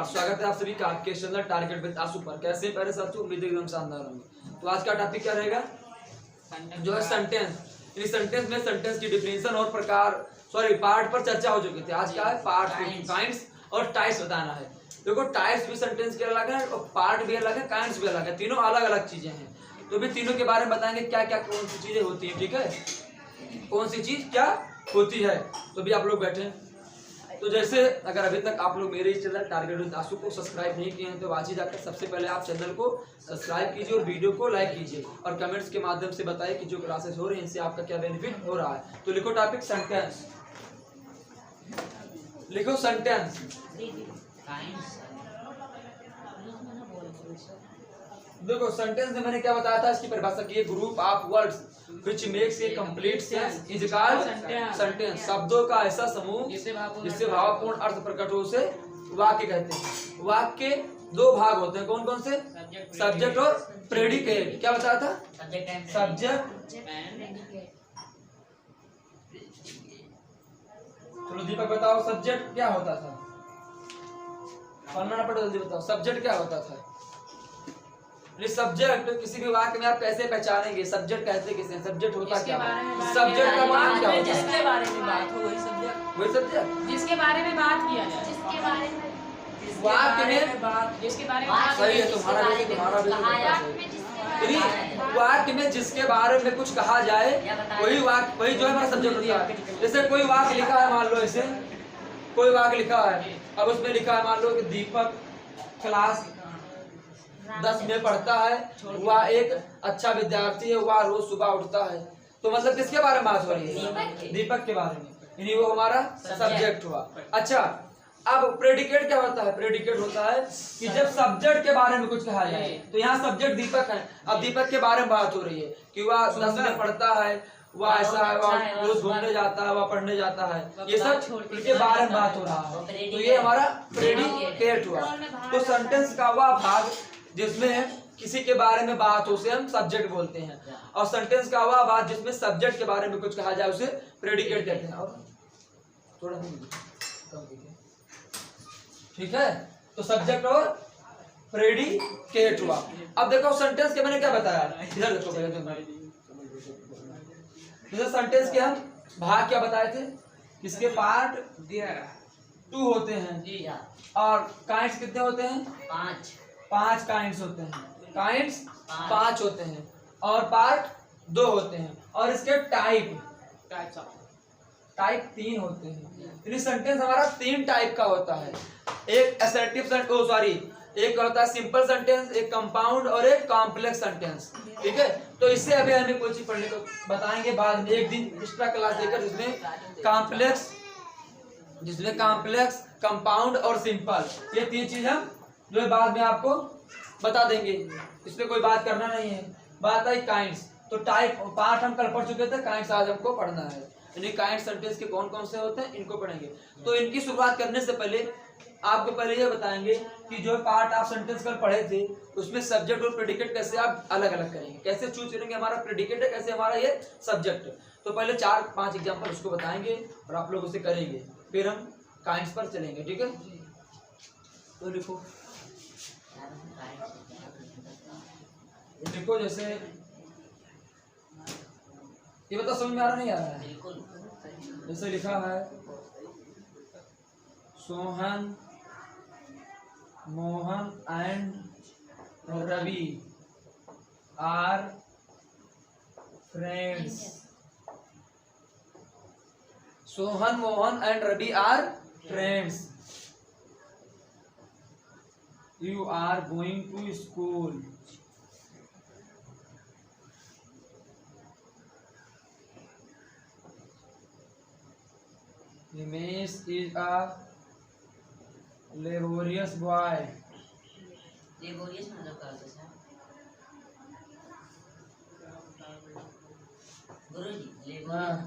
स्वागत है आप सभी का आपके चैनल टारगेट विद आशु पर। कैसे पहले साथियों, उम्मीद है एकदम शानदार होंगे। तो आज का टॉपिक क्या रहेगा, जो है सेंटेंस। इस सेंटेंस में सेंटेंस की डिफिनेशन और पार्ट पर चर्चा हो चुकी थी। आज का है पार्ट, काइंड्स और टाइप्स बताना है। देखो, टाइप्स भी सेंटेंस के अलग है और पार्ट भी अलग है, काइंड्स भी अलग है, तीनों अलग अलग चीजें हैं। तो भी तीनों के बारे में बताएंगे क्या क्या कौन सी चीजें होती है, ठीक है, कौन सी चीज क्या होती है। तो भी आप लोग बैठे। तो जैसे अगर अभी तक आप लोग मेरे चैनल टारगेट विद आशु को सब्सक्राइब नहीं किए हैं तो आज ही जाकर सबसे पहले आप चैनल को सब्सक्राइब कीजिए और वीडियो को लाइक कीजिए और कमेंट्स के माध्यम से बताइए कि जो क्लासेस हो रही हैं इनसे आपका क्या बेनिफिट हो रहा है। तो लिखो टॉपिक सेंटेंस, लिखो सेंटेंस। देखो, सेंटेंस में मैंने क्या बताया था, इसकी परिभाषा की, group of words which makes a complete sense is called sentence. शब्दों का ऐसा समूह जिससे भावपूर्ण अर्थ प्रकट हो उसे वाक्य कहते हैं। वाक्य के दो भाग होते हैं, कौन कौन से, सब्जेक्ट और प्रेडिकेट। क्या बताया था, सब्जेक्ट। चलो दीपक बताओ, सब्जेक्ट क्या होता था, पढ़ना ना पड़े, जल्दी बताओ सब्जेक्ट क्या होता था। सब्जेक्ट किसी भी वाक्य में आप कैसे पहचानेंगे, सब्जेक्ट कहते किसे, सब्जेक्ट होता क्या है, सब्जेक्ट का मान क्या होता है, जिसके बारे में बात हो वही सब्जेक्ट, वही सब्जेक्ट, जिसके बारे में बात किया जाए, जिसके बारे में वाक्य में बात, जिसके बारे में सही है तुम्हारा भी। वाक्य में जिसके बारे में कुछ कहा जाए वही वाक्य, वही जो है हमारा सब्जेक्ट होता है। जैसे कोई वाक्य लिखा है, मान लो ऐसे कोई वाक्य लिखा है, अब उसमें लिखा है मान लो कि दीपक क्लास 10 में पढ़ता है, वह एक अच्छा विद्यार्थी है, वह रोज सुबह उठता है। तो मतलब किसके बारे में बात हो रही है, दीपक के बारे में, यानी वो हमारा सब्जेक्ट हुआ। अच्छा, अब प्रेडिकेट क्या होता है, प्रेडिकेट होता है कि जब सब्जेक्ट के बारे में कुछ कहा जाए। तो यहाँ सब्जेक्ट दीपक है, अब दीपक के बारे में बात हो रही है कि वह 10 में पढ़ता है, वह ऐसा है, वह रोज घूमने जाता है, वह पढ़ने जाता है, ये सब उनके बारे में बात हो रहा है। तो ये हमारा प्रेडिकेट हुआ। तो सेंटेंस का वह भाग जिसमें किसी के बारे में बात हो उसे हम सब्जेक्ट बोलते हैं, और सेंटेंस का वह बात जिसमें सब्जेक्ट के बारे में कुछ कहा जाए उसे प्रेडिकेट कहते हैं। और थोड़ा ठीक है, तो सब्जेक्ट और प्रेडिकेट हुआ। अब देखो सेंटेंस के मैंने क्या बताया, इधर देखो पहले। जैसे सेंटेंस के हम भाग क्या बताए थे, इसके पार्ट 2 होते हैं और काइंड्स कितने होते हैं, 5 काइंड्स होते हैं, काइंड्स 5 होते हैं और पार्ट 2 होते हैं, और इसके टाइप 3 होते हैं। सेंटेंस हमारा 3 टाइप का होता है, एक असर्टिव एक होता है सिंपल सेंटेंस, एक कंपाउंड और एक कॉम्प्लेक्स सेंटेंस, ठीक है। तो इससे अभी हमें कोई चीज पढ़ने को बताएंगे बाद में, एक दिन एक्स्ट्रा क्लास देकर, जिसमें कॉम्प्लेक्स, कंपाउंड और सिंपल, ये 3 चीज हम जो है बाद में आपको बता देंगे, इसमें कोई बात करना नहीं है। बात आई काइंड्स, तो टाइप पार्ट हम कल पढ़ चुके थे, काइंड्स आज हमको पढ़ना है। यानी काइंड सेंटेंस के कौन कौन से होते हैं इनको पढ़ेंगे। तो इनकी शुरुआत करने से पहले आपको पहले ये बताएंगे कि जो पार्ट आप सेंटेंस कल पढ़े थे उसमें सब्जेक्ट और प्रेडिकेट कैसे आप अलग अलग करेंगे, कैसे चूज करेंगे हमारा प्रेडिकेट है, कैसे हमारा ये सब्जेक्ट। तो पहले 4-5 एग्जाम्पल उसको बताएंगे और आप लोग उसे करेंगे, फिर हम काइंड्स पर चलेंगे, ठीक है। तो देखो जैसे ये बता, समझ में आ रहा नहीं आ रहा है, जैसे लिखा है Sohan, Mohan and Ravi are friends. Sohan, Mohan and Ravi are friends. You are going to school. Himesh is a laborious boy. Laborious मतलब क्या होता है गुरुजी, laborious.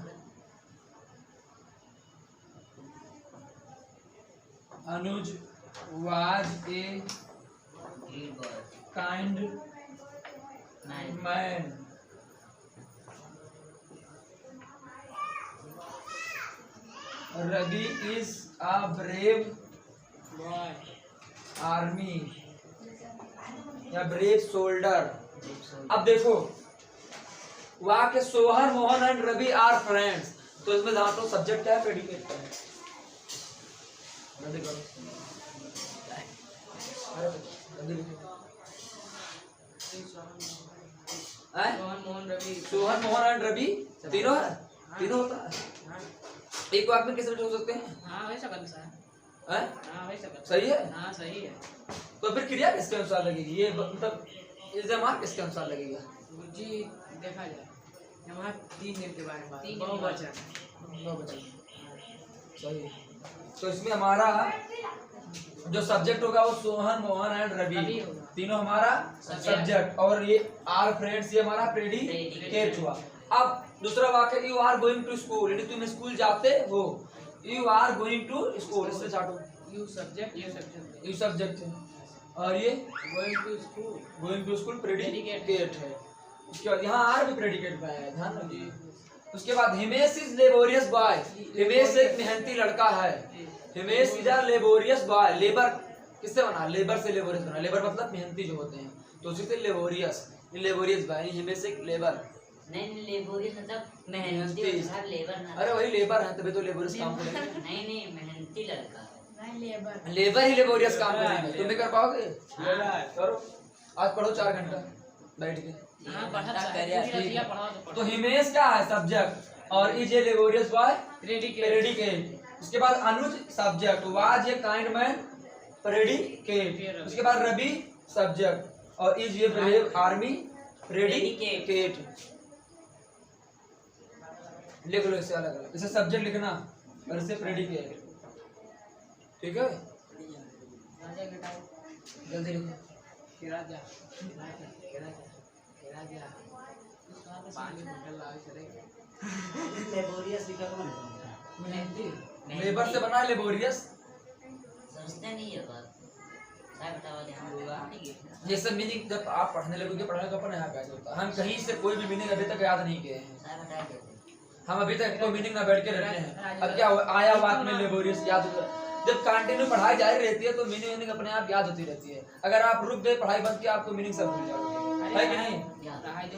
Anuj was a kind man. Ravi is a brave boy. Army या ब्रेव सोल्डर। अब देखो वाक्य Sohan Mohan and Ravi are friends, तो इसमें ध्यान दो सब्जेक्ट क्या है, प्रेडिकेट क्या है। जल्दी करो, जल्दी लिखो। मोहन मोहन रवि सोहन मोहन एंड रवि तीनों है, तीनों होता है। एक वाक्य में कितने हो सकते हैं? हाँ वही सकल सर, हैं? हाँ वही सकल सही है। हाँ सही है। तो फिर क्रिया किसके अनुसार लगेगी, ये मतलब इल्जाम किसके अनुसार लगेगा? जी देखा जाए यहाँ 3 दिन के बारे में तीन बहुवचन सही है। तो इसमें हमारा जो सब्जेक्ट होगा वो सोहन मोहन एंड रवि रवि होगा। तीनों हमारा सब्जेक्ट, और ये आर फ्रेंड्स ये हमारा प्रेडिकेट हुआ। अब दूसरा वाक्य you are going to school, यानी तुम स्कूल जाते हो। You are going to school, इससे चाटो। यू सब्जेक्ट यू सब्जेक्ट है और ये गोइंग टू स्कूल प्रेडिकेट है। उसके बाद यहाँ आर भी प्रेडिकेट में है, ध्यान रखिए। उसके बाद Himesh is laborious boy, Himesh एक मेहनती लड़का है। Himesh is a laborious boy, labour किससे बना, लेबर से लेबोरियस बना, लेबर मतलब मेहनती जो होते हैं, तो उसी से लेबोरियस, लेबोरियस बॉय, हिमेश एक लेबर। नहीं लेबोरियस मतलब मेहनती मेहनती। सर, लेबर ना। अरे वही लेबर है, तभी तो लेबोरियस काम करेंगे। नहीं मेहनती लड़का है। लेबर ही लेबोरियस काम करेंगे, तुम भी कर पाओगे? हाँ। करो, आज पढ़ो 4 घंटा बैठ के। हाँ पढ़ा ठीक। तो हिमेश क्या है, सब्जेक्ट, और is a laborious boy predicate. उसके बाद Anuj subject, was a kind man predicate. उसके बाद रवि सब्जेक्ट और is a brave army predicate. लिख लो इसे अलग अलग, इसे सब्जेक्ट लिखना और इसे प्रेडिकेट, ठीक है। जल्दी लिखो। लेबर से बना है लेबोरियस, समझते नहीं है बात। साहब बताओ ध्यान होगा। ये सब मीनिंग जब आप पढ़ने लगोगे, पढ़ने का अपन यहाँ बैठ होता है। हम कहीं से कोई भी मीनिंग अभी तक याद नहीं किए हैं, साहब बता देते। हम अभी तक कोई मीनिंग ना बैठ के रहते हैं। अब क्या हुआ, आया वाक्य में लेबोरियस याद होता है। जब कंटिन्यू पढ़ाई जारी रहती है तो मीनिंग अपने आप याद होती रहती है। अगर आप रुक गए पढ़ाई बंद किया, आपको मीनिंग सब भूल जाओगे, है कि नहीं?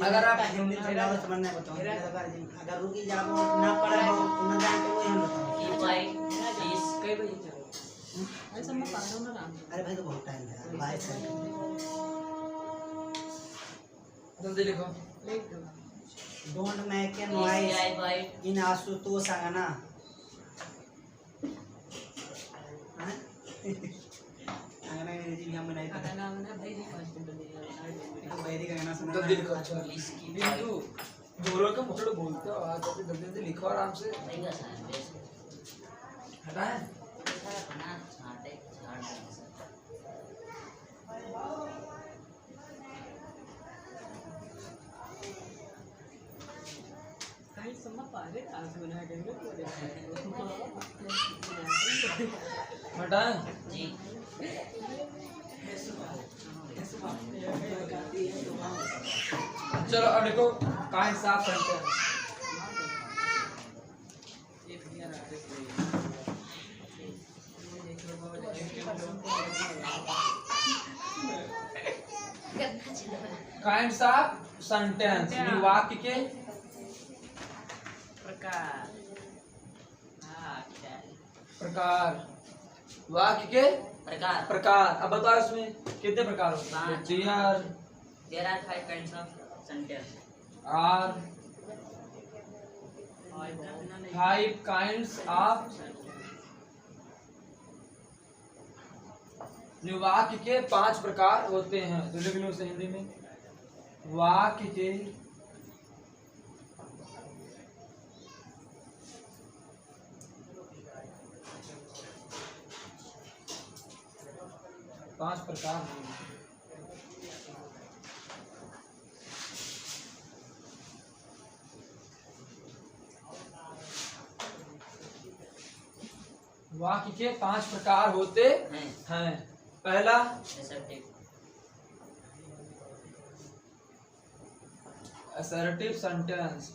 अगर आप हिंदी समझना बताओ, अगर रुकी जाओ ना पढ़े हो ना जान के वही हम बताओ। कई बजे चलो ऐसा मैं पढ़ रहा हूँ। अरे भाई तो बहुत टाइम है, 22 सेकंड। जल्दी लिखो। Don't make a noise in Ashutosh आंगना। आंगना अंग्रेजी हम नहीं पता। वैदिक आंगना सुना। जल्दी लिखो। बिंदु जोरों का मुखड़ बोलते हो, आज जल्दी जल्दी लिखो आराम से। हटाएं। हटाएं। चलो अब देखो काइंड साफ करते हैं। काइंड्स ऑफ सेंटेंस, वाक्य के प्रकार, वाक्य के प्रकार। अब बताओ इसमें कितने प्रकार होते हैं? There are 5 kinds of sentence. Are 5 kinds of, वाक्य के 5 प्रकार होते हैं। तो लिख लो उसे हिंदी में, वाक्य के 5 प्रकार हैं। वाक्य के 5 प्रकार होते हैं। पहला असर्टिव सेंटेंस,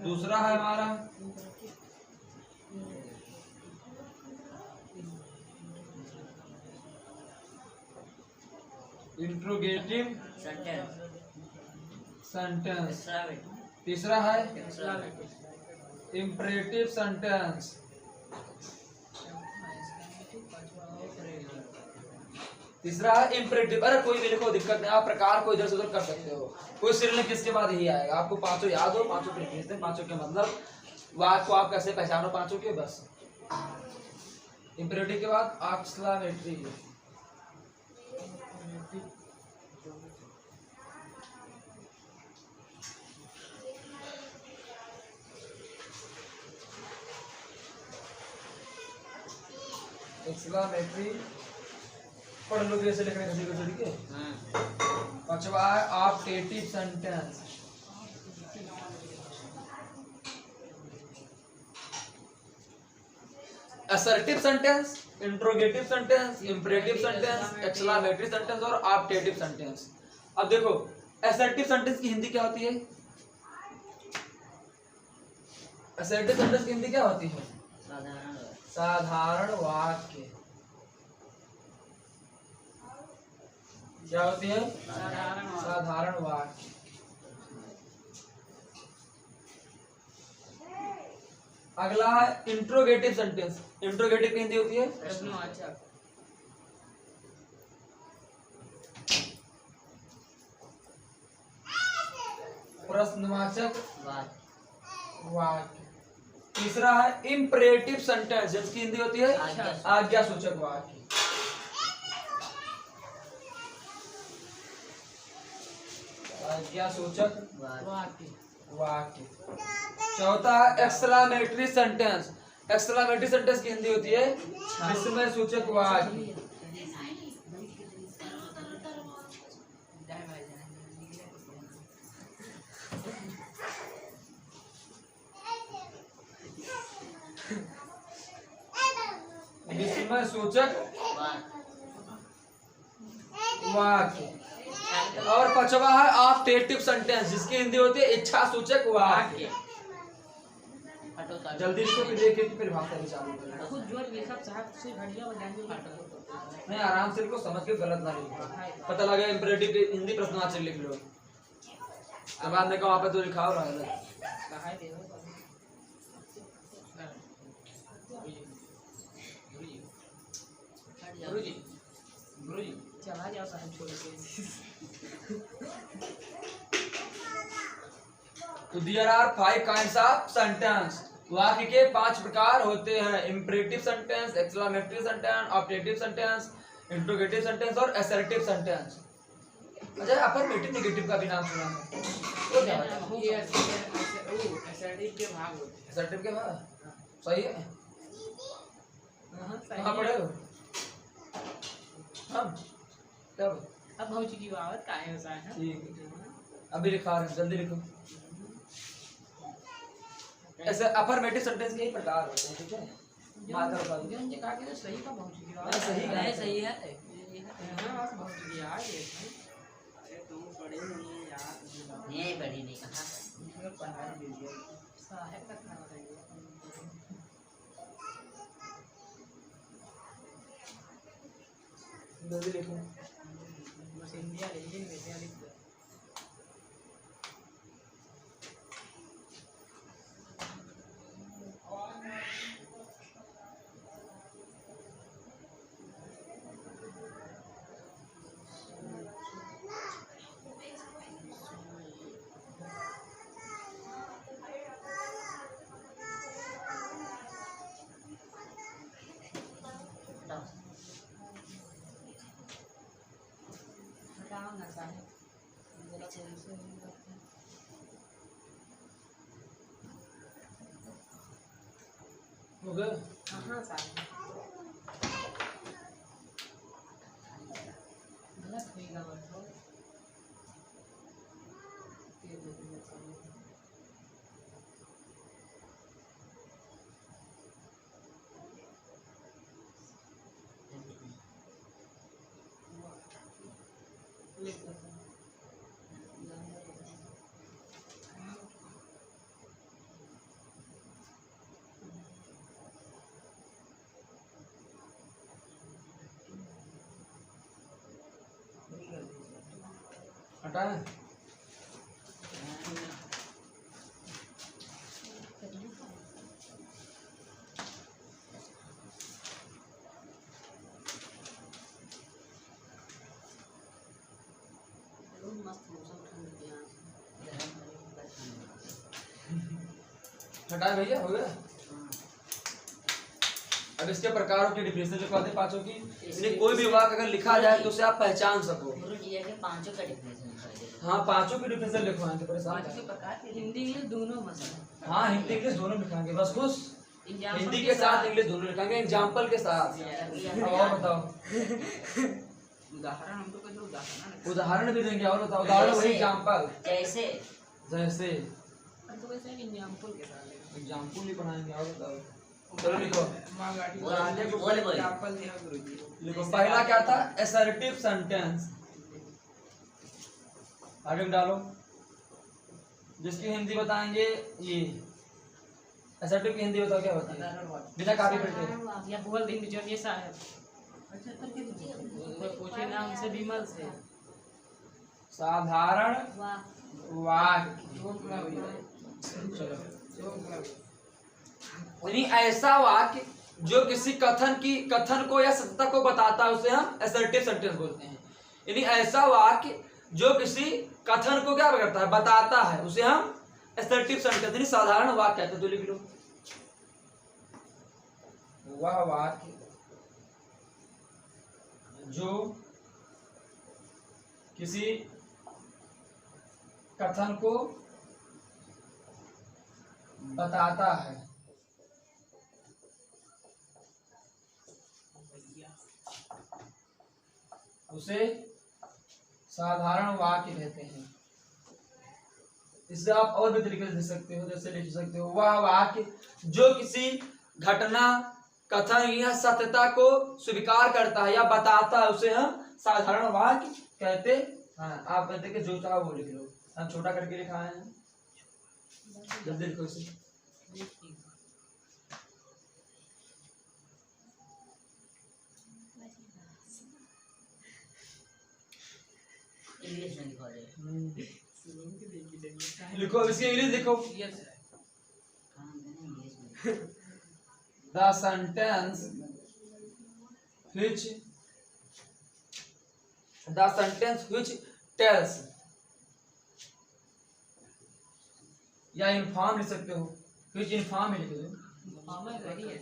दूसरा है हमारा इंट्रोगेटिव सेंटेंस सेंटेंस। एक्स्ट्रावेटिव तीसरा है एक्स्ट्रावेटिव इम्परेटिव सेंटेंस। तीसरा है इम्परेटिव। अरे कोई भी लिखो, दिक्कत नहीं, आप प्रकार को इधर से उधर कर सकते हो। कोई सिरलिंग किसके बाद यही आएगा। आपको पांचों याद हो, पांचों के लिखते हैं, पांचों के मतलब वाक्य को आप कैसे पहचानो पांचों के, बस। इम्परेटिव के बाद एक्सक्लेमेटरी। एक्सक्लेमेटरी पढ़ लो, कैसे लिखने का सीखो ठीक है। पांचवा है optative sentence. Assertive sentence, interrogative sentence, imperative sentence, exclamatory sentence और ऑप्टेटिव सेंटेंस। अब देखो असर्टिव सेंटेंस की हिंदी क्या होती है? असर्टिव सेंटेंस की हिंदी क्या होती है? साधारण वाक्य। क्या होती है? साधारण वाक्य। अगला है इंट्रोगेटिव सेंटेंस। इंट्रोगेटिव की हिंदी होती है प्रश्नवाचक। प्रश्नवाचक वाक्य। तीसरा है इम्परेटिव सेंटेंस, जिसकी हिंदी होती है आज्ञा सूचक वाक्य। आज्ञा सूचक वाक्य। चौथा है एक्सक्लेमेटरी सेंटेंस। एक्सक्लेमेटरी सेंटेंस की हिंदी होती है विस्मय सूचक वाक्य। विस्मय सूचक वाक्य। और पांचवा है ऑप्टेटिव सेंटेंस, जिसकी हिंदी होती है इच्छा सूचक वाक्य। जल्दी लिखो, फिर देख के फिर भाषा भी चालू करें। खुद जो लिखा साहब से घड़िया बजाने में फाटो। नहीं, आराम से लिखो, समझ के गलत ना लिखो। पता लगे इंपरेटिव हिंदी प्रश्नवाचक लिख लो, अब बाद में कहो वहाँ पे तो लिखा हो रहा है। कहां देव गुरुजी गुरुजी चला जाओ साहब छोड़ के। तो there are 5 kinds of sentence. वाक्य के 5 प्रकार होते हैं, imperative sentence, exclamatory sentence, optative sentence, interrogative sentence और असर्टिव सेंटेंस। अच्छा, अफर्मेटिव नेगेटिव का भी नाम सुना है? वो क्या होता है? ये असर्टिव के भाग होते हैं। असर्टिव के बाद सही है। कहाँ पढ़े हो हम? कब? अब भौजी की बात का है होता है। ठीक है, अभी लिखा रहे हैं, जल्दी लिखो। ऐसे अफर्मेटिव सेंटेंस के ही प्रकार होते हैं, ठीक है। मात्र का जो ये कहा कि तो सही का भौजी की बात सही है सही है हां बस भौजी की यार ये अरे तुम पढ़े नहीं यार नहीं पढ़ी नहीं कहा इसमें पढ़ा दीजिए साहब का नाम बताइए। जल्दी लिखो। बस इंडिया लेकिन वैसे लिख दो। बताओ ना साहब जरा थोड़ी से हो गया? हां साहब गलत होएगा मतलब ये देखिए साहब लिख दो। ठीक है। हटाएं? मस्त मौसम ठंड के यहाँ हटाए भैया, हो गया। अब इसके प्रकारों की डिफिनेशन जो कहते हैं पांचों की, इन्हें कोई भी वाक्य अगर लिखा जाए तो उसे आप पहचान सको। गुरुजी के पांचों का डिफिनेशन बताइए। हाँ, पांचों की डिफिनेशन लिखवाएंगे, परेशान पाँच के प्रकार के हिंदी इंग्लिश दोनों मसला। हाँ, हिंदी इंग्लिश दोनों लिखाएंगे, बस खुश। एग्जाम्पल हिंदी के साथ इंग्लिश दोनों लिखाएंगे, एग्जाम्पल के साथ। अब और बताओ, उदाहरण हम लोग का जो उदाहरण उदाहरण भी देंगे। और बताओ, उदाहरण वही एग्जाम्पल। जैसे जैसे हम तो वैसे एग्जाम्पल के साथ एग्जाम्पल ही बनाएंगे। और बताओ, चलो लिखो माँ गाड़ी बोल बोल एग्जाम्पल दिया गुरुजी। लिखो। पहला क्या था? Assertive sentence. आगे डालो, जिसकी हिंदी बताएंगे ये। असर्टिव की हिंदी बताओ, क्या बताएंगे बिना कॉपी पेस्ट? या बोल दिन जो ये साहब पूछे नाम से विमल से साधारण वाक्य। चलो, यानी ऐसा वाक्य जो किसी कथन को या सत्यता को बताता है, उसे हम असर्टिव सेंटेंस बोलते हैं। यानी ऐसा वाक्य जो किसी कथन को क्या करता है, बताता है, उसे हम असर्टिव सेंटेंस यानी साधारण वाक्य कहते हैं। तो लिख लो, वह वाक्य जो किसी कथन को बताता है, उसे साधारण वाक्य कहते हैं। इससे आप और भी तरीके से लिख सकते हो। जैसे लिख सकते हो, वह वाक्य जो किसी घटना, कथन या सत्यता को स्वीकार करता है या बताता है, उसे हम साधारण वाक्य कहते हैं। आप कहते हैं कि जो चाहो वो लिख लो। हम छोटा करके लिखा है, जल्दी लिखो इसे। इंग्लिश में लिखा है। लिखो, इसकी इंग्लिश लिखो। Yes sir. कहाँ मैंने इंग्लिश में The sentence which tells या इन्फॉर्म लिख सकते हो, which इन्फॉर्म लिख दो। हमें रेडी है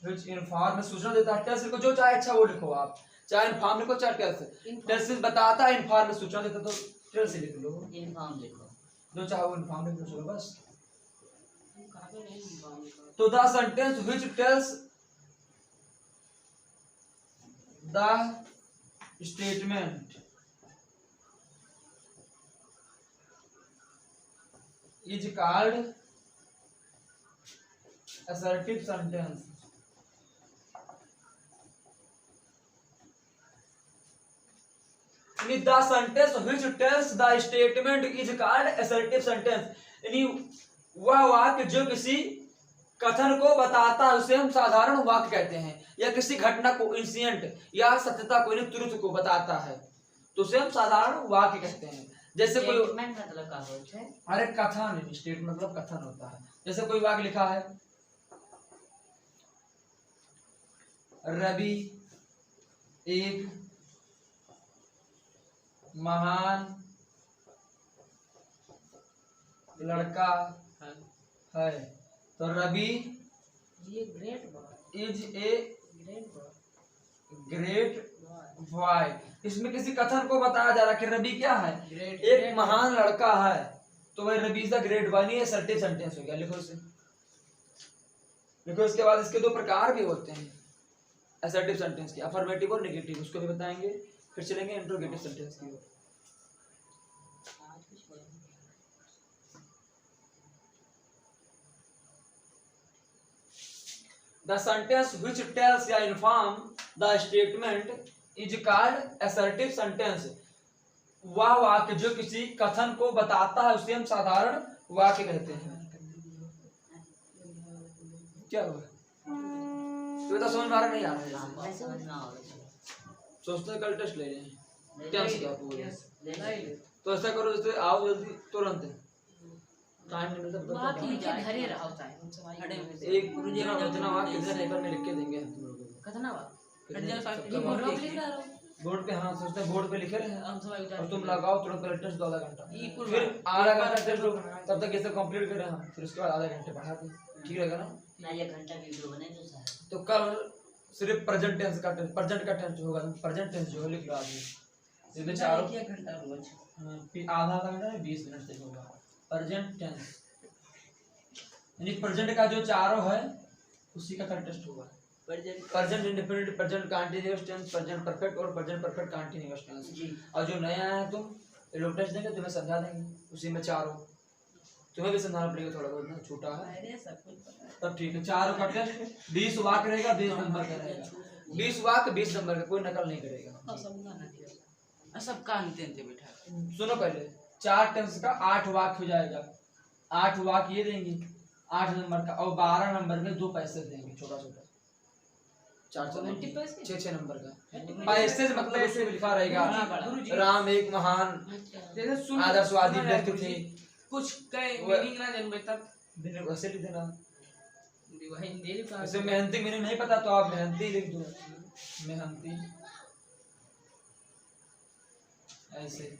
which इन्फॉर्म में सूचना देता है। टेल्स लिखो, जो चाहे अच्छा वो लिखो आप, चाहे इन्फॉर्म लिखो चाहे टेल्स। टेल्स बताता है, इन्फॉर्म में सूचना देता, तो टेल्स लिख लो। इन्फॉर्म लिखो। जो चाहे वो इन्फॉर्म लिख लो, चलो बस। काफी नहीं तो the sentence which tells the statement is called assertive sentence। यानी the sentence which tells the statement is called assertive sentence। यानी वह वाक्य जो किसी कथन को बताता है, उसे हम साधारण वाक्य कहते हैं। या किसी घटना को, इंसिडेंट या सत्यता को, ट्रुथ को बताता है, तो उसे हम साधारण वाक्य कहते हैं। जैसे कोई स्टेटमेंट मतलब क्या होता है? अरे कथन, स्टेट मतलब कथन होता है। जैसे कोई वाक्य लिखा है, रवि एक महान लड़का है। तो रवि ये great boy is a great great boy. इसमें किसी कथन को बताया जा रहा है कि रवि क्या है, एक महान लड़का है। तो वही Ravi is a great boy, नहीं असर्टिव सेंटेंस हो गया। लिखो इसे, लिखो। इसके बाद इसके दो प्रकार भी होते हैं असर्टिव सेंटेंस के, अफर्मेटिव और नेगेटिव, उसको भी बताएंगे। फिर चलेंगे इंट्रोगेटिव सेंटेंस की ओर। The sentence which tells या inform the statement is called assertive sentence। वह वाक्य जो किसी कथन को बताता है, उसे हम साधारण वाक्य कहते हैं। क्या हुआ? तो समझ में आ रहा नहीं आ रहा है? समझ में आओगे। सोचते कल टेस्ट ले रहे हैं। टेंस क्या बोल यस नहीं ले तो ऐसा करो जैसे आओ जल्दी तुरंत टाइम नहीं मिलता वहाँ पता लिखे घरे रहो चाहे हम सब खड़े आए हुए एक जितना जितना वाक्य कितने पेपर में लिख के देंगे हम तुम लोगों को कितना बा कितने सबका ये बोर्ड वाक्य पे लिख रहा हो बोर्ड पे हाँ सोचते हैं बोर्ड पे लिखे रहे हैं हम सब आए और तुम लगाओ तुरंत पहले टेस्ट दो आधा घंटा ई कुल फिर आधा घंटा टेस्ट दो तब तक ये सब कंप्लीट करें हम फिर उसके बाद आधा घंटे पढ़ा दें ठीक रहेगा ना ना 1 घंटा वीडियो बने तो सर तो कल सिर्फ प्रेजेंट टेंस का टेंस होगा प्रेजेंट टेंस जो है लिख लो आदमी इसमें चारों 1 घंटा रोज आधा घंटा में 20 मिनट तक होगा प्रेजेंट टेंस यानी प्रेजेंट का जो चारों है उसी का कल टेस्ट होगा present indefinite present continuous tense present perfect और प्रेजेंट परफेक्ट कंटीन्यूअस टेंस जी और जो नया है तुम ये लोग टेस्ट देंगे तुम्हें समझा देंगे उसी में चारों तुम्हें भी समझाना पड़ेगा थोड़ा बहुत ना छोटा है अरे सब कुछ पता है तब ठीक है चारों का टेस्ट 20 वाक्य रहेगा 20 नंबर का रहेगा 20 वाक्य 20 नंबर का कोई नकल नहीं करेगा सब गाना दिया सब कान तेंते बैठा सुनो पहले 4 टेंस का 8 वाक्य हो जाएगा 8 वाक्य ये देंगे 8 नंबर का और 12 नंबर में 2 पैसे देंगे छोटा छोटा 20 पैसे? 6 नंबर का पैसे से मतलब उसमें लिखा रहेगा गुरुजी। राम एक महान जैसे सुन आदर्शवादी व्यक्ति थे कुछ कई वो- मीनिंग ना जन्मे तक दिन वैसे लिख देना वही हिंदी का वैसे मेहनती मीनिंग नहीं पता तो आप मेहनती लिख दो मेहनती ऐसे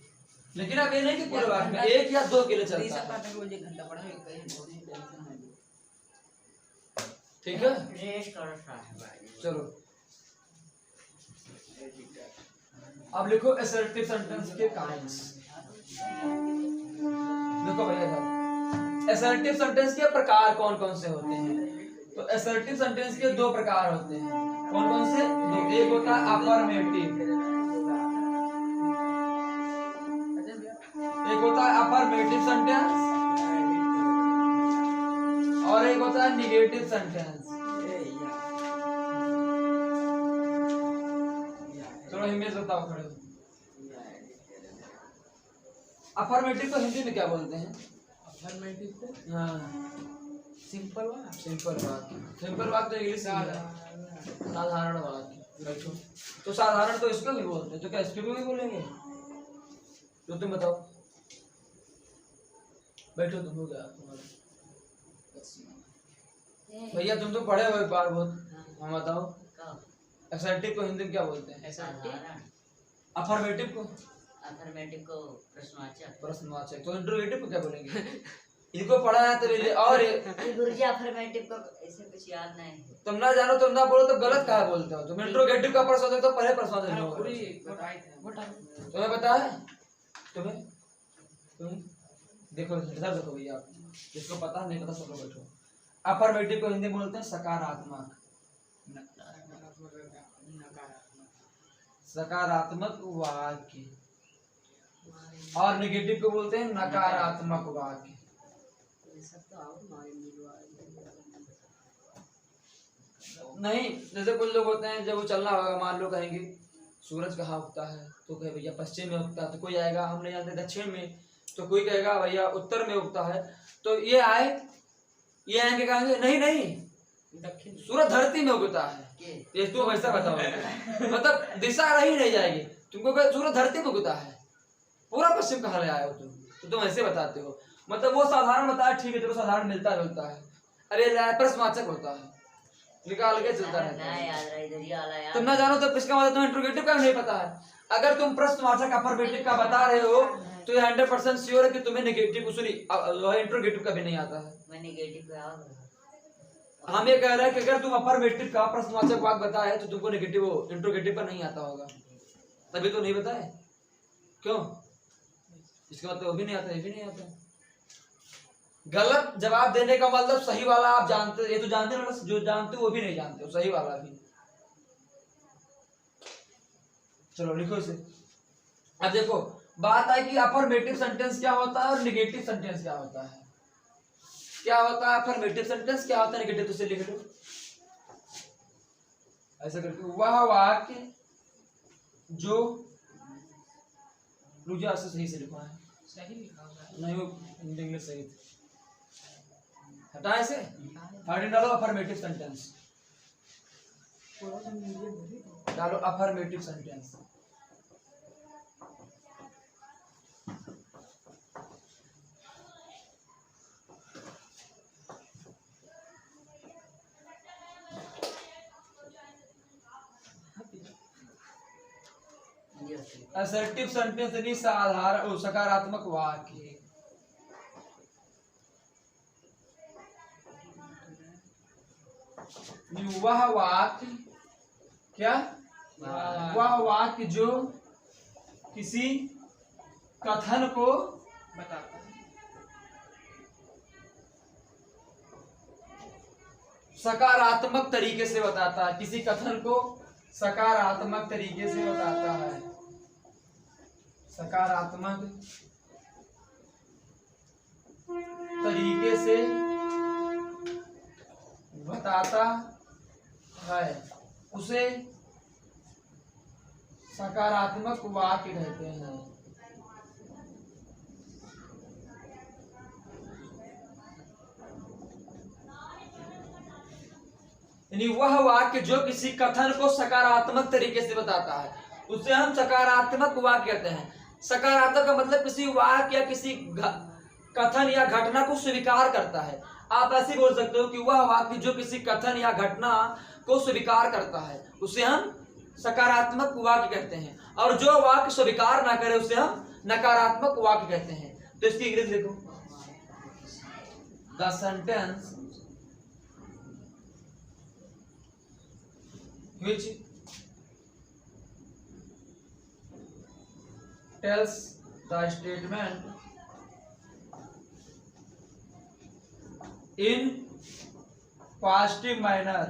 लेकिन अब ये नहीं कि पूरे वाक्य में 1 या 2 के लिए चलता सब है पाठक रोज 1 घंटा पढ़ा कहीं टेंशन है ठीक है रेस्ट और साथ चलो अब लिखो असर्टिव सेंटेंस के काइंड्स देखो भैया साहब असर्टिव सेंटेंस के प्रकार कौन कौन से होते हैं तो असर्टिव सेंटेंस के 2 प्रकार होते हैं कौन कौन से दो एक होता है अफर्मेटिव एक होता है अफर्मेटिव सेंटेंस और एक होता है निगेटिव सेंटेंस चलो हिंदी से बताओ खड़े अफर्मेटिव को हिंदी में क्या बोलते हैं अफर्मेटिव को हाँ सिंपल वाला सिंपल वाक्य तो इंग्लिश में है साधारण वाक्य बैठो तो साधारण तो इसको भी बोलते हैं तो क्या इसको भी बोलेंगे तो तुम बताओ बैठो तुम हो गया तुम्हारा भैया तुम तो पढ़े हो एक बार बहुत हम बताओ असर्टिव को हिंदी में क्या बोलते हैं अफर्मेटिव को अफर्मेटिव को प्रश्नवाचक प्रश्नवाचक तो इंटरोगेटिव को क्या बोलेंगे इनको पढ़ा है तो ले और गुरुजी अफर्मेटिव को ऐसे कुछ याद नहीं है तुम ना जानो तुम ना बोलो तो गलत कहा बोलते हो तुम इंटरोगेटिव का प्रश्न तो पहले प्रश्न पूरी बताई थे तुम्हें पता है तुम्हें तुम देखो इधर देखो भैया आप जिसको पता नहीं पता सब लोग बैठो अफर्मेटिव को हिंदी में बोलते हैं सकारात्मक सकारात्मक वाक्य और नेगेटिव को बोलते हैं नकारात्मक वाक्य नहीं जैसे कुछ लोग होते हैं जब वो चलना होगा मान लो कहेंगे सूरज कहाँ उगता है तो कहे भैया पश्चिम में उगता है तो कोई आएगा हम नहीं जानते दक्षिण में तो कोई कहेगा भैया उत्तर में उगता है तो ये आएंगे कहेंगे नहीं नहीं दक्षिण सूरज धरती में उगता है ये तो वैसा बताओ मतलब दिशा रही नहीं जाएगी तुमको कहे सूरज धरती में उगता है पूरा पश्चिम कहाँ ले आए हो तुम तो तुम ऐसे बताते हो मतलब वो साधारण बताया ठीक है चलो साधारण मिलता जुलता है अरे प्रश्नवाचक होता है निकाल के चलता रहता है तुम ना जानो तो इसका मतलब तुम्हें इंट्रोगेटिव का नहीं पता है अगर तुम प्रश्नवाचक अफर्मेटिव का बता रहे हो तो ये 100% श्योर है कि तुम्हें नेगेटिव सॉरी इंट्रोगेटिव का भी नहीं आता है मैं नेगेटिव पे हम ये कह रहे हैं कि अगर तुम अफर्मेटिव का प्रश्नवाचक वाक्य बताए तो तुमको नेगेटिव इंट्रोगेटिव का नहीं आता होगा तभी तो नहीं बताए क्यों इसका मतलब वो भी नहीं आता ये भी नहीं आता गलत जवाब देने का मतलब सही वाला आप जानते ये तो जानते हो जो जानते हो वो भी नहीं जानते हो सही वाला भी चलो लिखो इसे अब देखो बात है कि अफर्मेटिव सेंटेंस क्या होता है और नेगेटिव सेंटेंस क्या होता है क्या होता है अफर्मेटिव सेंटेंस क्या होता है नेगेटिव तो से लिख लो ऐसा करके वह वाक्य जो रुझान से सही से लिखा है सही लिखा होगा नहीं वो इंग्लिश सही थी हटा इसे हेडिंग डालो अफर्मेटिव सेंटेंस डालो अफर्मेटिव सेंटेंस असर्टिव सेंटेंस यानी साधारण सकारात्मक वाक्य। वह वाक्य क्या? वह वाक्य जो किसी कथन को बताता है। सकारात्मक तरीके से बताता है, किसी कथन को सकारात्मक तरीके से बताता है, सकारात्मक तरीके से बताता है, उसे सकारात्मक वाक्य कहते हैं। यानी वह वाक्य जो किसी कथन को सकारात्मक तरीके से बताता है, उसे हम सकारात्मक वाक्य कहते हैं। सकारात्मक का मतलब किसी वाक्य या किसी कथन या घटना को स्वीकार करता है। आप ऐसे बोल सकते हो कि वह वाक्य जो किसी कथन या घटना को स्वीकार करता है, उसे हम सकारात्मक वाक्य कहते हैं। और जो वाक्य स्वीकार ना करे उसे हम नकारात्मक वाक्य कहते हैं। तो इसकी इंग्लिश देखो, the sentence which tells the statement in positive manner।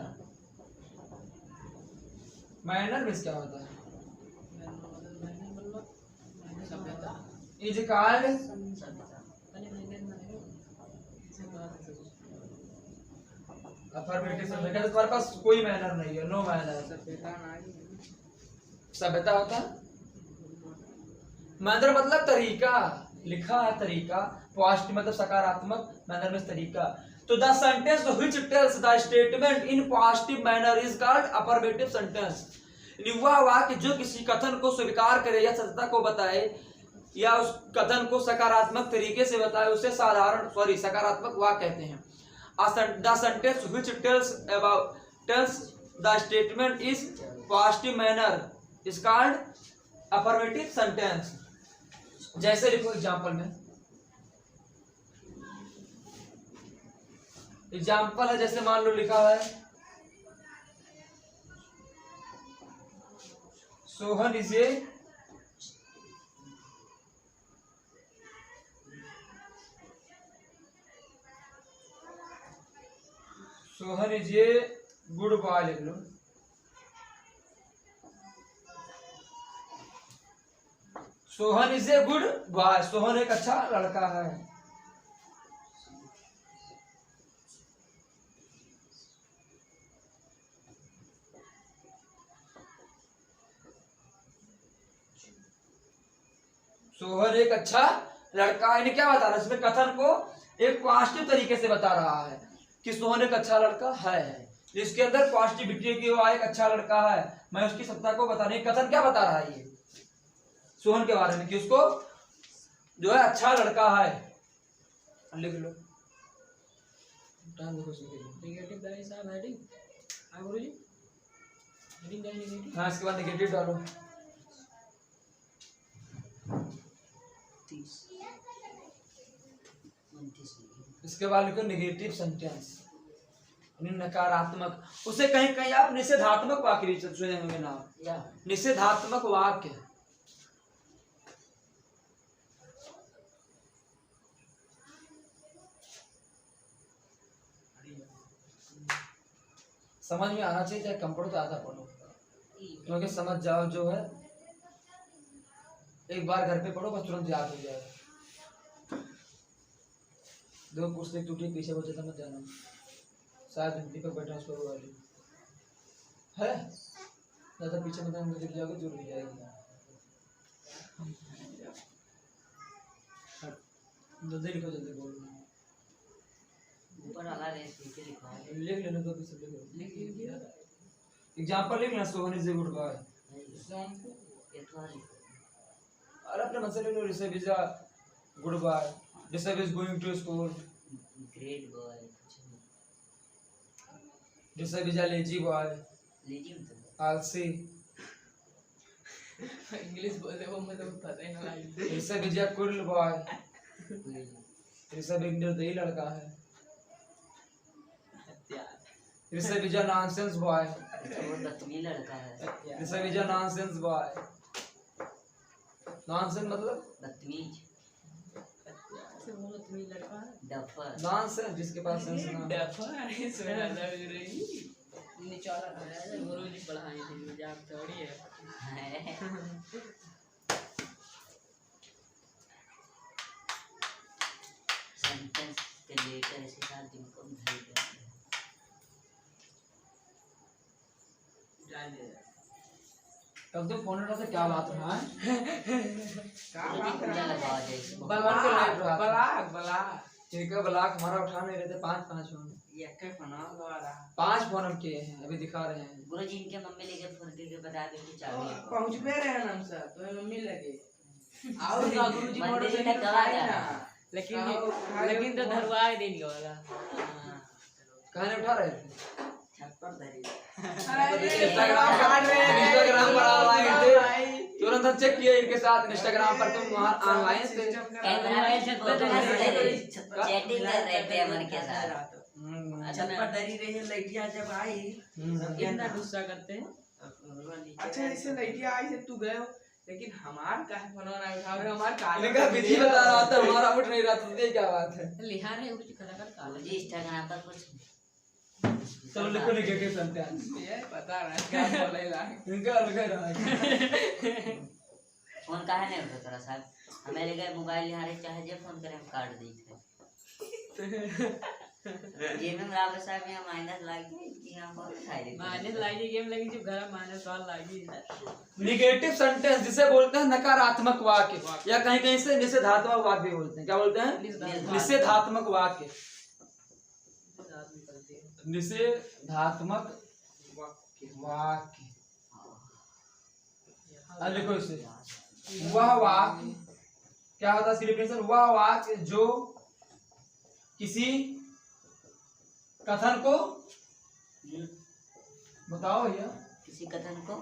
manner means क्या होता है? सभ्यता। is called affirmative subject. तुम्हारे पास कोई मैनर नहीं है, नो मैनर। सभ्यता नहीं है। सभ्यता होता है, मैनर मतलब तरीका, लिखा है तरीका। पॉजिटिव मतलब सकारात्मक, मैनर में तरीका। तो the sentence which tells the statement in positive manner is called affirmative sentence. वह वाक्य जो किसी कथन को स्वीकार करे या सत्यता को बताए या उस कथन को सकारात्मक तरीके से बताए, उसे सकारात्मक वाक्य कहते हैं। The sentence which tells the statement is positive manner is called affirmative sentence। जैसे लिखो एग्जाम्पल में, एग्जाम्पल है जैसे मान लो लिखा है Sohan is a good boy. लिख लो Sohan is a good boy. Sohan एक अच्छा लड़का है। सोहन एक अच्छा लड़का है। क्या बता रहा है इसमें? कथन को एक पॉजिटिव तरीके से बता रहा है कि सोहन एक अच्छा लड़का है। इसके अंदर पॉजिटिविटी की वो एक अच्छा लड़का है, मैं उसकी सत्ता को बताने। कथन क्या बता रहा है ये सोहन के बारे में कि उसको जो है अच्छा लड़का है। लिख लो, टाइम देखो। नेगेटिव गाइस साहब हेडिंग। हां गुरुजी, हेडिंग गाइस नेगेटिव। हाँ, इसके बाद नेगेटिव डालो। 30 29। इसके बाद लिखो नेगेटिव सेंटेंस, नकारात्मक। उसे कहीं कहीं आप निषेधात्मक वाक्य सुने होंगे नाम, या निषेधात्मक वाक्य। समझ में आना चाहिए, चाहे कम पढ़ो चाहे आधा पढ़ो, क्योंकि समझ जाओ जो है एक बार घर पे पढ़ो बस तुरंत याद हो जाएगा। दो पुस्तक टूटी पीछे बचे समझ जाना, शायद हिंदी पर बैठा शुरू वाली है, ज्यादा पीछे मत गिर जाओगे जो गिर जाएगी। जल्दी लिखो, जल्दी बोलो। ऊपर वाला रेस नीचे लिखा है। लिख लेना तो सब लिखो। लिख लिया। एग्जांपल लिख लेना, Sohan is a good boy. ये थोड़ा लिखो। अरे अपने मन से ले लो। Rishabh is a good boy, Rishabh is going to school, great boy, Rishabh is a lazy boy, lazy मतलब आलसी। इंग्लिश बोलते वो मतलब पता ही ना लगे। Rishabh is a cool boy. Rishabh एक निर्दयी लड़का है। Rishabh is a nonsense boy. वो बदतमीज लड़का है। Rishabh is a nonsense boy. Nonsense मतलब बदतमीज, ऐसे वो बदतमीज लड़का है। डफर। नॉनसेंस जिसके पास सेंस ना हो। डफर इसमें लग रही निचौड़ा है। वो रोज ही पढ़ाई थी, मजाक थोड़ी है। सेंटेंस के लेकर इसके साथ तुमको धैर्य देना। तब तो फोन उठा से क्या बात रहा है? मुझे पूजा लगाओ जैसे। भगवान को लेट रहा था। बलाक बलाक ठीक है ब्लॉक हमारा उठा नहीं रहे थे। 5 फोन, ये के फना लगा रहा 5 फोन हम किए हैं, अभी दिखा रहे हैं। गुरुजी इनके मम्मी लेके फोन करके बता दे कि चाबी है। पहुंच पे रहे हैं हम सब तो मम्मी लगे आओ ना गुरुजी मंदिर मोटरसाइकिल तक कहाँ जा ना रहा है? लेकिन तो धरवा देंगे वाला कहने उठा रहे थे। छत पर धरी। इंस्टाग्राम पर ऑनलाइन थे, तुरंत हम चेक किए इनके साथ इंस्टाग्राम पर तुम ऑनलाइन थे। कैमरा में छत पर चैटिंग कर रहे थे अमन के साथ। छत पर धरी रही लड़कियां जब आई कितना गुस्सा करते हैं। अच्छा इससे लड़कियां आई से तू गए हो, लेकिन हमार काहे फोन ना उठा रहे? हमार काहे इनका विधि बता रहा था, हमारा उठ नहीं रहा था। ये क्या बात है? लिहार है कुछ कलाकार काले गुरुजी इंस्टाग्राम पर कुछ चलो लिखो नेगेटिव सेंटेंस। ये पता रहा क्या बोलेगा। इनका लगा रहा है। फोन काहे नहीं उठा तोरा साहब? हमें लगे मोबाइल लिहारे चाहे जे फोन करे हम काट दी थे। ये में राव साहब यहाँ माइनस लागी कि हम फोन उठाई दी। माइनस लागी गेम लगी जो घर माइनस वाला लागी। निगेटिव सेंटेंस जिसे बोलते हैं नकारात्मक वाक्य, या कहीं कहीं से निषेधात्मक वाक्य बोलते हैं। क्या बोलते हैं? निषेधात्मक वाक्य। निषेधात्मक वाक्य। अब लिखो इसे। वह वाक्य क्या होता है? इसकी डेफिनेशन, वह वाक्य जो किसी कथन को, बताओ भैया, किसी कथन को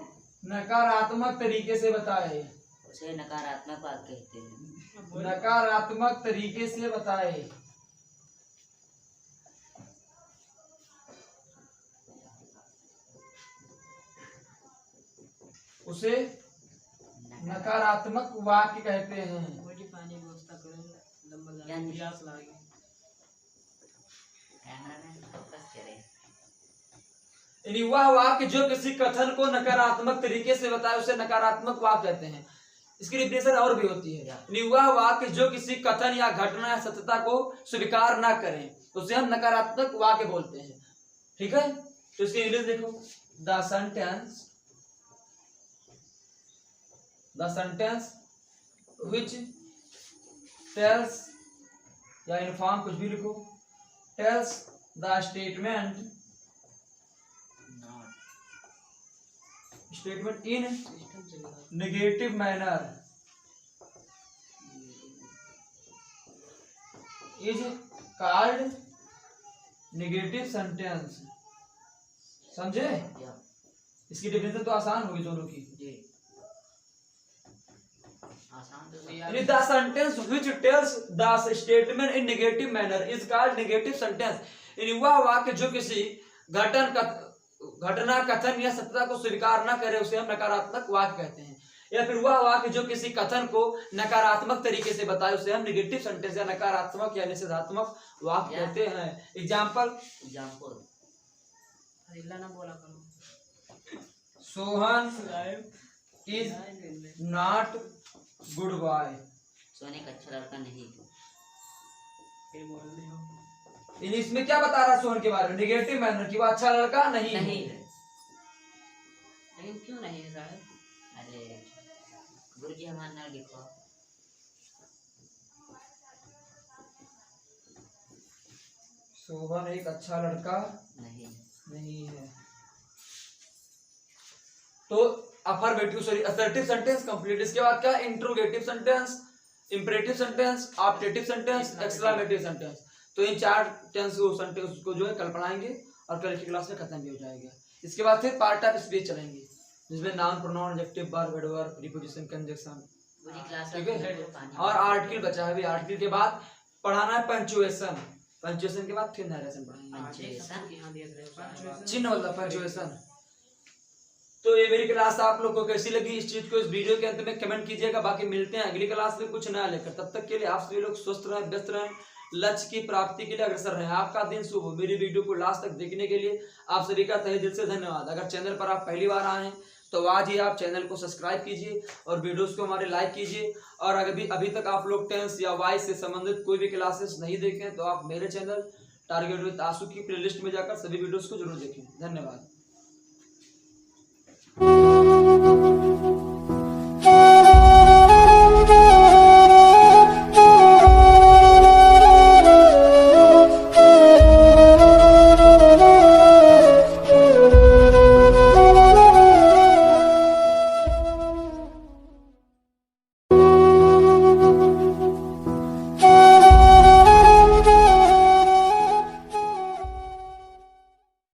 नकारात्मक तरीके से बताए। उसे नकारात्मक वाक्य कहते हैं। नकारात्मक तरीके से बताए। उसे नकारात्मक वाक्य कहते हैं। पानी व्यवस्था करें लंबा यानी प्यास लागे। कैमरा में फोकस करे। यानी वह वाक्य जो किसी कथन को नकारात्मक तरीके से बताए उसे नकारात्मक वाक्य कहते हैं। इसकी डेफिनेशन और भी होती है। यानी वह वाक्य जो किसी कथन या घटना या सत्यता को स्वीकार ना करें उसे हम नकारात्मक वाक्य बोलते हैं। ठीक है, तो इसकी इंग्लिश देखो। द सेंटेंस which tells या इन्फॉर्म, कुछ भी लिखो, tells the statement in negative manner is called negative sentence। समझे? इसकी डेफिनेशन तो आसान होगी दोनों की। यानी the sentence which tells the statement in negative manner is called negative sentence। यानी वह वाक्य जो किसी घटना कथन या सत्यता को स्वीकार न करे उसे हम नकारात्मक वाक्य कहते हैं। या फिर वह वाक्य जो किसी कथन को नकारात्मक तरीके से बताए उसे हम नेगेटिव सेंटेंस या नकारात्मक या निषेधात्मक वाक्य कहते हैं। एग्जाम्पल ना बोला करो। Sohan is not good boy. सोने का अच्छा लड़का नहीं। इसमें क्या बता रहा है सोहन के बारे में? नेगेटिव मैनर कि वो अच्छा लड़का नहीं है। लेकिन क्यों नहीं है साहब? अरे गुरुजी हमारा नाम लिखो। सोहन एक अच्छा लड़का नहीं है। तो affirmative sorry assertive sentence complete. इसके बाद क्या? Interrogative sentence, imperative sentence, optative sentence, exclamative sentence. तो इन 4 टेंस को सेंटेंस को जो है कल पढ़ाएंगे और कल की क्लास में खत्म भी हो जाएगा। इसके बाद फिर पार्ट ऑफ स्पीच चलेंगे। जिसमें noun pronoun adjective verb adverb preposition conjunction, पूरी क्लास ठीक है। और आर्टिकल बचा है, अभी आर्टिकल के बाद पढ़ाना है पंक्चुएशन, पंक्चुएशन के बाद फिर नरेशन पढ़ाना है, चिन्ह वाला पंक्चुएशन। तो ये मेरी क्लास आप लोग को कैसी लगी, इस चीज को इस वीडियो के अंत में कमेंट कीजिएगा। बाकी मिलते हैं अगली क्लास में कुछ नया लेकर, तब तक के लिए आप सभी लोग स्वस्थ रहें, व्यस्त रहें, लक्ष्य की प्राप्ति के लिए अग्रसर रहें। आपका दिन शुभ हो। मेरी वीडियो को लास्ट तक देखने के लिए आप सभी का तहे दिल से धन्यवाद। अगर चैनल पर आप पहली बार आए हैं तो आज ही आप चैनल को सब्सक्राइब कीजिए और वीडियोस को हमारे लाइक कीजिए। और अगर अभी तक आप लोग टेंस या वॉइस से संबंधित कोई भी क्लासेस नहीं देखें तो आप मेरे चैनल टारगेट विद आशु की प्लेलिस्ट में जाकर सभी वीडियोस को जरूर देखें। धन्यवाद।